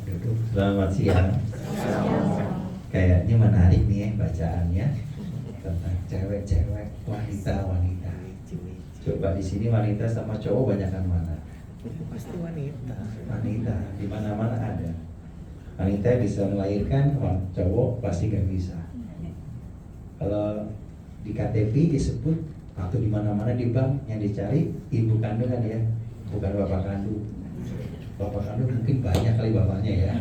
Duduk. Selamat siang. Kayaknya menarik nih ya bacaannya tentang cewek-cewek, wanita-wanita. Coba di sini wanita sama cowok banyakan mana? Pasti wanita. Wanita di mana-mana ada. Wanita bisa melahirkan, cowok pasti gak bisa. Kalau di KTP disebut atau di mana-mana di bank yang dicari ibu kandungan ya, bukan bapak kandung. Bapak kandung mungkin banyak kali bapaknya ya,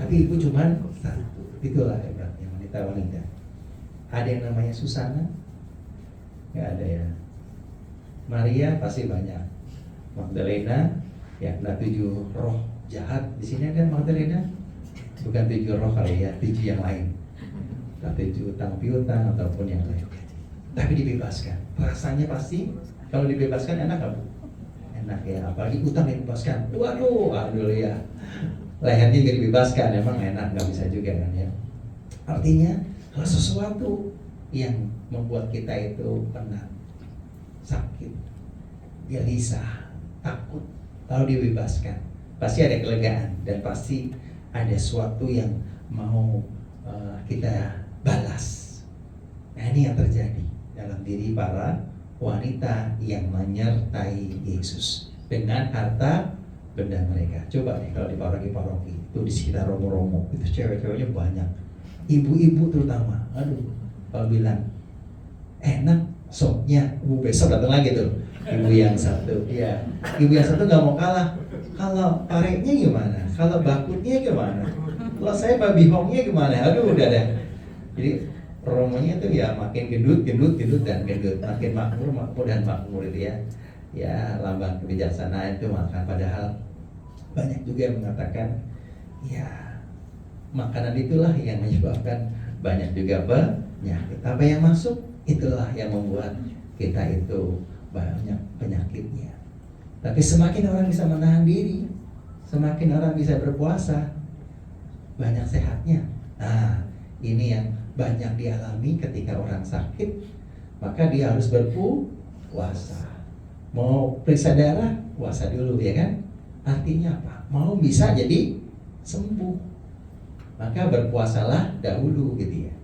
tapi ibu cuman satu. Itulah hebatnya wanita-wanita. Ada yang namanya Susana? Nggak ada ya. Maria pasti banyak. Magdalena, ya ada 7 roh jahat. Di sini ada Magdalena? Bukan 7 roh kali ya, 7 yang lain. 7 utang piutang ataupun yang lain. Tapi dibebaskan. Rasanya pasti kalau dibebaskan enak gak Bu? Enak ya, apalagi utang dibebaskan. Waduh, alhamdulillah. Lehernya juga dibebaskan, emang enak, nggak bisa juga kan ya. Artinya kalau sesuatu yang membuat kita itu penat, sakit, gelisah, takut, lalu dibebaskan, pasti ada kelegaan dan pasti ada sesuatu yang mau kita balas. Nah ini yang terjadi dalam diri para wanita yang menyertai Yesus dengan harta benda mereka. Coba nih kalau di paroki-paroki itu di sekitar romo-romo itu cewek-ceweknya banyak, ibu-ibu terutama. Aduh, kalau bilang enak sopnya, besok datang lagi tuh ibu yang satu. Ya, ibu yang satu nggak mau kalah. Kalau pareknya gimana? Kalau bakutnya gimana? Kalau saya babi hongnya gimana? Aduh, udah deh. Jadi romonya tuh ya makin gendut dan gendut, makin makmur dan makmur itu ya. Ya lambang kebijaksanaan itu makan. Padahal banyak juga yang mengatakan ya makanan itulah yang menyebabkan banyak juga penyakit. Apa yang masuk itulah yang membuat kita itu banyak penyakitnya. Tapi semakin orang bisa menahan diri, semakin orang bisa berpuasa, banyak sehatnya. Nah ini yang banyak dialami ketika orang sakit, maka dia harus berpuasa. Mau periksa darah, puasa dulu ya kan? Artinya apa? Mau bisa jadi sembuh, maka berpuasalah dahulu gitu ya.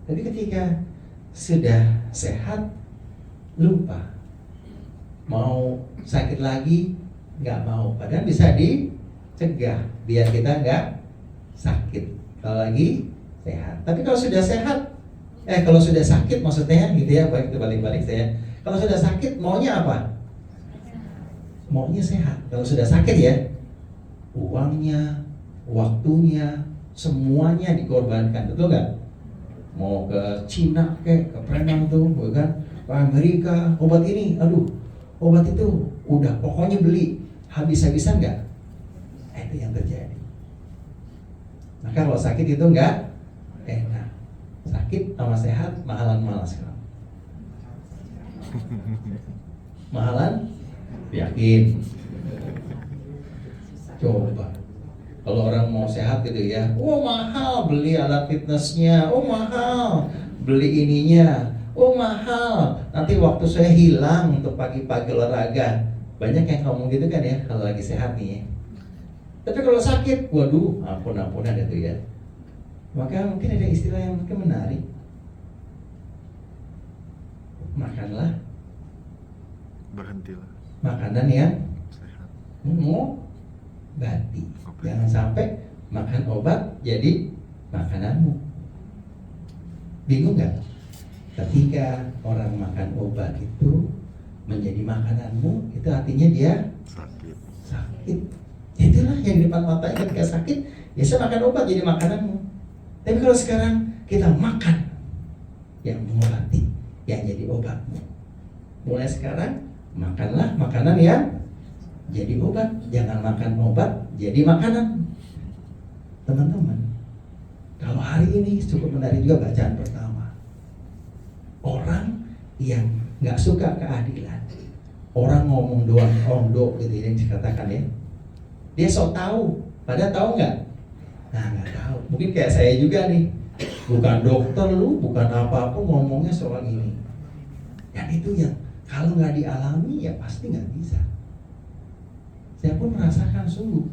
Tapi ketika sudah sehat, lupa. Mau sakit lagi, nggak mau. Padahal bisa dicegah biar kita nggak sakit. Kalau lagi sehat. Tapi kalau sudah sehat, kalau sudah sakit maksudnya gitu ya, baik itu balik-balik saya. Kalau sudah sakit maunya apa? Maunya sehat. Kalau sudah sakit ya, uangnya, waktunya, semuanya dikorbankan, betul nggak? Mau ke Cina ke Penang tuh, bukan? Ke Amerika, obat ini, aduh, obat itu udah pokoknya beli, habis-habisan nggak? Itu yang terjadi. Maka kalau sakit itu nggak enak. Sakit sama sehat mahalan malas sekarang. Mahalan? Yakin. Coba. Kalau orang mau sehat gitu ya, oh mahal beli alat fitnessnya, oh mahal beli ininya, oh mahal. Nanti waktu saya hilang untuk pagi-pagi olahraga. Banyak yang ngomong gitu kan ya, kalau lagi sehat nih ya. Tapi kalau sakit, waduh, ampun-ampunan itu ya. Maka mungkin ada istilah yang mungkin menarik. Makanlah, Berhentilah. makanan yang Sehat. mengobati. Jangan sampai makan obat jadi makananmu. Bingung nggak? Ketika orang makan obat itu menjadi makananmu, itu artinya dia sakit. Itulah yang di depan mata ketika sakit, biasa makan obat jadi makananmu. Tapi kalau sekarang kita makan yang mengobati, yang jadi obatmu. Mulai sekarang makanlah makanan yang jadi obat, jangan makan obat jadi makanan. Teman-teman, kalau hari ini cukup menarik juga bacaan pertama. Orang yang nggak suka keadilan, orang ngomong doang ondo gitu yang dikatakan ya. Dia sok tahu, padahal tahu nggak? Nah nggak tahu. Mungkin kayak saya juga nih, bukan dokter lu, bukan apa-apa ngomongnya soal ini. Dan itu yang kalau nggak dialami ya pasti nggak bisa. Saya pun merasakan sungguh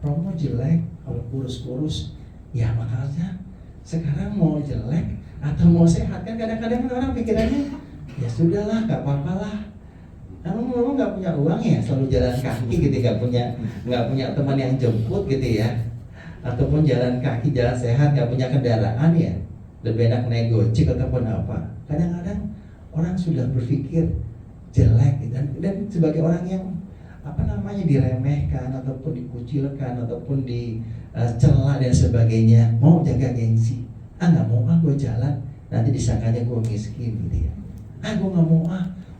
Romo jelek, Kalau kurus-kurus, ya makanya sekarang mau jelek atau mau sehat, kan kadang-kadang orang pikirannya ya sudahlah, gak apa-apa lah. Kamu nggak punya uang ya, selalu jalan kaki gitu, nggak punya teman yang jemput gitu ya, ataupun jalan kaki, jalan sehat, nggak punya kendaraan ya, lebih enak naik gojek ataupun apa. Kadang-kadang orang sudah berpikir jelek gitu, dan sebagai orang yang diremehkan ataupun dikucilkan ataupun dicela dan sebagainya, mau jaga gengsi, nggak mau gue jalan nanti disangkanya gue miskin gitu ya, gue nggak mau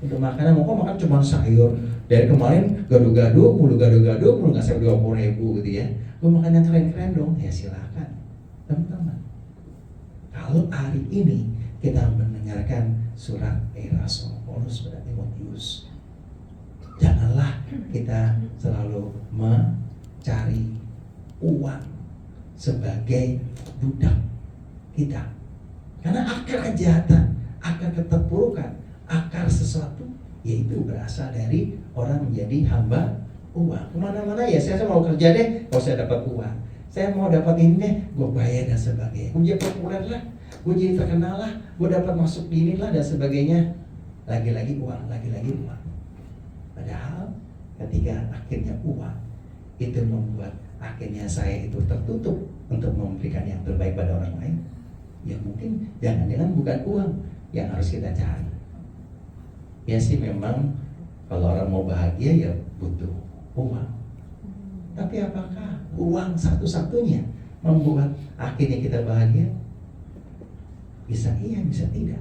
untuk makanan, mau makan cuma sayur, dari kemarin gado-gado mulu nggak sampai 20.000 gitu ya, gue makan yang keren-keren dong. Ya silakan teman-teman. Kalau hari ini kita mendengarkan surat Rasul Paulus pada Timotius, janganlah kita selalu mencari uang sebagai budak kita, karena akar kejahatan, akar keterpurukan, akar sesuatu yaitu berasal dari orang menjadi hamba uang. Kemana-mana ya saya mau kerja deh, kalau saya dapat uang, saya mau dapat ini deh, gue bayar dan sebagainya, gue jadi populer lah, gue jadi terkenal lah, gue dapat masuk di inilah dan sebagainya. Lagi-lagi uang, lagi-lagi uang. Padahal ketika akhirnya uang itu membuat akhirnya saya itu tertutup untuk memberikan yang terbaik pada orang lain, ya mungkin jangan-jangan bukan uang yang harus kita cari. Ya sih memang kalau orang mau bahagia ya butuh uang. Tapi apakah uang satu-satunya membuat akhirnya kita bahagia? Bisa iya, bisa tidak.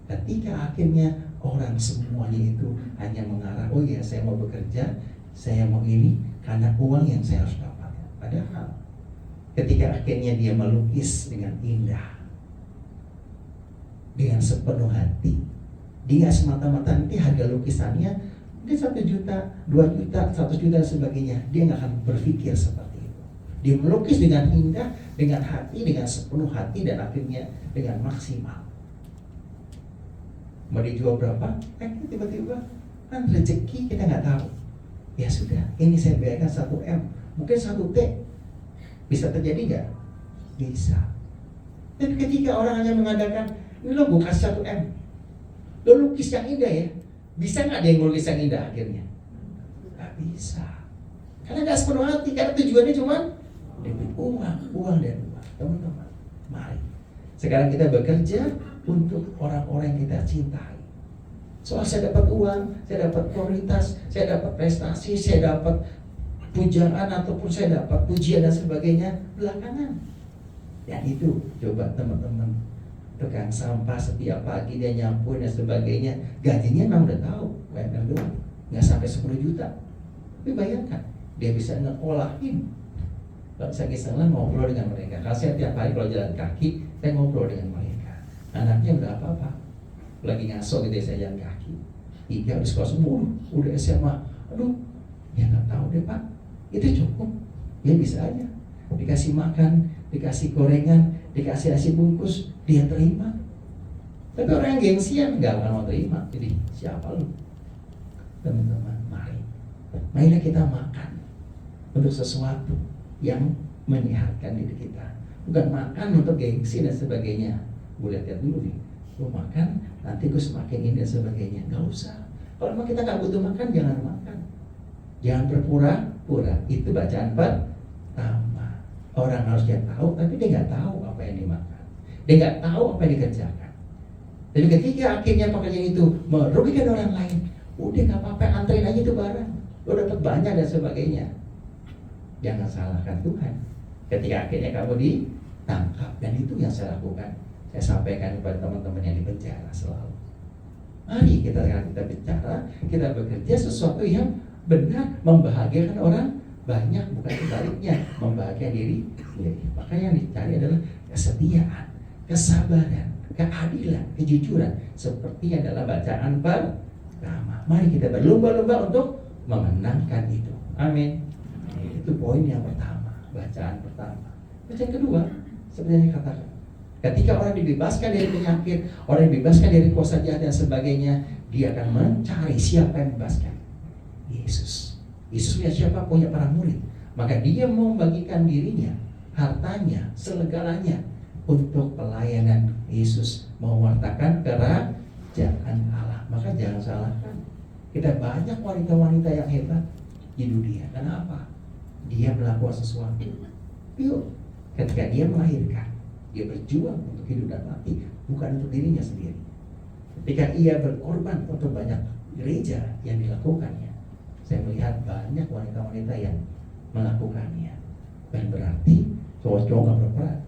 Ketika akhirnya orang semuanya itu hanya mengarah, oh ya saya mau bekerja, saya mau ini karena uang yang saya harus dapatkan. Padahal ketika akhirnya dia melukis dengan indah, dengan sepenuh hati, dia semata-mata nanti harga lukisannya mungkin 1 juta, 2 juta, 100 juta dan sebagainya, dia nggak akan berpikir seperti itu. Dia melukis dengan indah, dengan hati, dengan sepenuh hati, dan akhirnya dengan maksimal. Mau dijual berapa? Tiba-tiba kan rezeki kita nggak tahu. Ya sudah, ini saya bayarkan 1 M, mungkin 1 T. Bisa terjadi nggak? Bisa. Dan ketika orang hanya mengadakan, ini lo gue kasih 1 M, lo lukis yang indah ya, bisa nggak dia ngelukis yang indah akhirnya? Nggak bisa. Karena nggak sepenuh hati, karena tujuannya cuma dapat uang dan uang. Teman-teman, mari sekarang kita bekerja untuk orang-orang yang kita cintai. Soal saya dapat uang, saya dapat prioritas, saya dapat prestasi, saya dapat pujaan ataupun saya dapat pujian dan sebagainya belakangan. Dan itu coba teman-teman, tukang sampah setiap pagi dia nyapuin dan sebagainya, gajinya memang udah tahu UMR doang, nggak sampai 10 juta. Tapi bayangkan dia bisa ngolahin. Kalau saya kisahlah ngobrol dengan mereka, kalau saya tiap hari kalau jalan kaki saya ngobrol dengan mereka. Anaknya udah apa-apa, lagi ngaso gitu saya jalan kaki, 3 udah sekolah semua, udah SMA, aduh ya nggak tahu deh Pak, itu cukup ya, bisa aja dikasih makan, dikasih gorengan, dikasih nasi bungkus, dia terima. Tapi orang yang gengsian nggak akan mau terima. Jadi siapa lu? Teman-teman, marilah kita makan untuk sesuatu yang menyehatkan diri kita, bukan makan untuk gengsi dan sebagainya. Gue lihat dulu nih, gue makan nanti gue semakin ini dan sebagainya. Nggak usah. Kalau memang kita nggak butuh makan, jangan makan. Jangan berpura-pura. Itu bacaan pertama. Orang harusnya tahu, tapi dia nggak tahu apa yang dimakan. Dia nggak tahu apa yang dikerjakan. Jadi ketika akhirnya pekerjaan itu merugikan orang lain, udah nggak apa-apa, anterin aja itu barang, lo dapat banyak dan sebagainya. Jangan salahkan Tuhan ketika akhirnya kamu ditangkap. Dan itu yang saya lakukan. Saya sampaikan kepada teman-teman yang di penjara selalu. Mari kita bicara, kita bekerja sesuatu yang benar, membahagiakan orang banyak, bukan sebaliknya, membahagiakan diri sendiri. Maka yang dicari adalah kesetiaan, kesabaran, keadilan, kejujuran, seperti yang dalam bacaan pertama. Mari kita berlomba-lomba untuk memenangkan itu. Amin. Itu poin yang pertama, bacaan pertama. Bacaan kedua, seperti yang dikatakan, ketika orang dibebaskan dari penyakit, orang dibebaskan dari kuasa jahat dan sebagainya, dia akan mencari siapa yang membebaskan. Yesus. Yesus punya siapa? Punya para murid. Maka dia mau membagikan dirinya, hartanya, segalanya untuk pelayanan Yesus, mewartakan kerajaan Allah. Maka jangan salahkan, kita banyak wanita-wanita yang hebat di dunia. Kenapa? Dia melakukan sesuatu. Yuk, ketika dia melahirkan, dia berjuang untuk hidup dan mati, bukan untuk dirinya sendiri. Ketika ia berkorban untuk banyak gereja yang dilakukannya, saya melihat banyak wanita-wanita yang melakukannya. Dan berarti cowok-cowok gak berperan.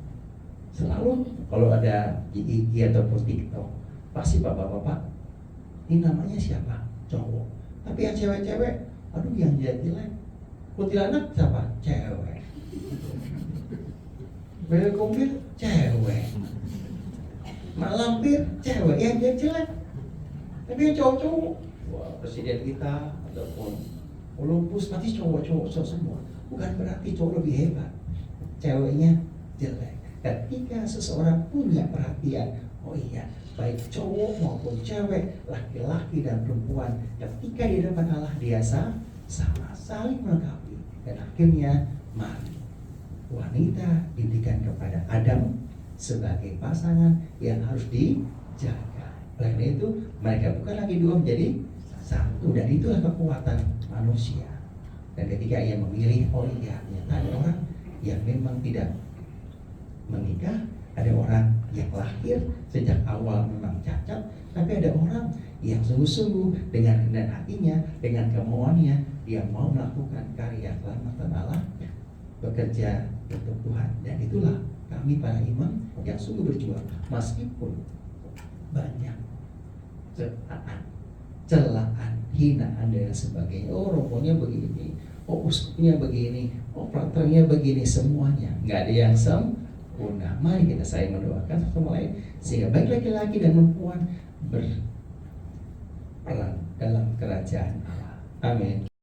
Selalu kalau ada di IG ataupun TikTok, pasti bapak-bapak, ini namanya siapa? Cowok. Tapi yang cewek-cewek, aduh yang jelek-jelek. Kuntilanak siapa? Cewek. Bebek kumpir, cewek. Mak lampir, cewek. Yang jelek-jelek. Tapi yang cowok-cowok, wah, presiden kita ataupun Olympus pasti cowok-cowok semua. Bukan berarti cowok lebih hebat, ceweknya jelek. Ketika seseorang punya perhatian, oh iya, baik cowok maupun cewek, laki-laki dan perempuan, ketika di depan Allah dia sama, saling melengkapi. Dan akhirnya mari wanita diberikan kepada Adam sebagai pasangan yang harus dijaga. Oleh karena itu mereka bukan lagi dua menjadi satu, dan itulah kekuatan manusia. Dan ketika ia memilih, oh iya, ternyata ada orang yang memang tidak menikah, ada orang yang lahir sejak awal memang cacat, tapi ada orang yang sungguh-sungguh dengan kehendak hatinya, dengan kemauannya, dia mau melakukan karya keselamatan Allah, bekerja untuk Tuhan. Dan itulah kami para imam yang sungguh berjuang, meskipun banyak celaan, hinaan dan sebagainya. Oh, romonya begini, oh uskupnya begini, oh praternya begini, semuanya nggak ada yang sempurna. Mari kita saling mendoakan satu sama lain sehingga baik laki-laki dan perempuan berperan dalam kerajaan Allah. Amin.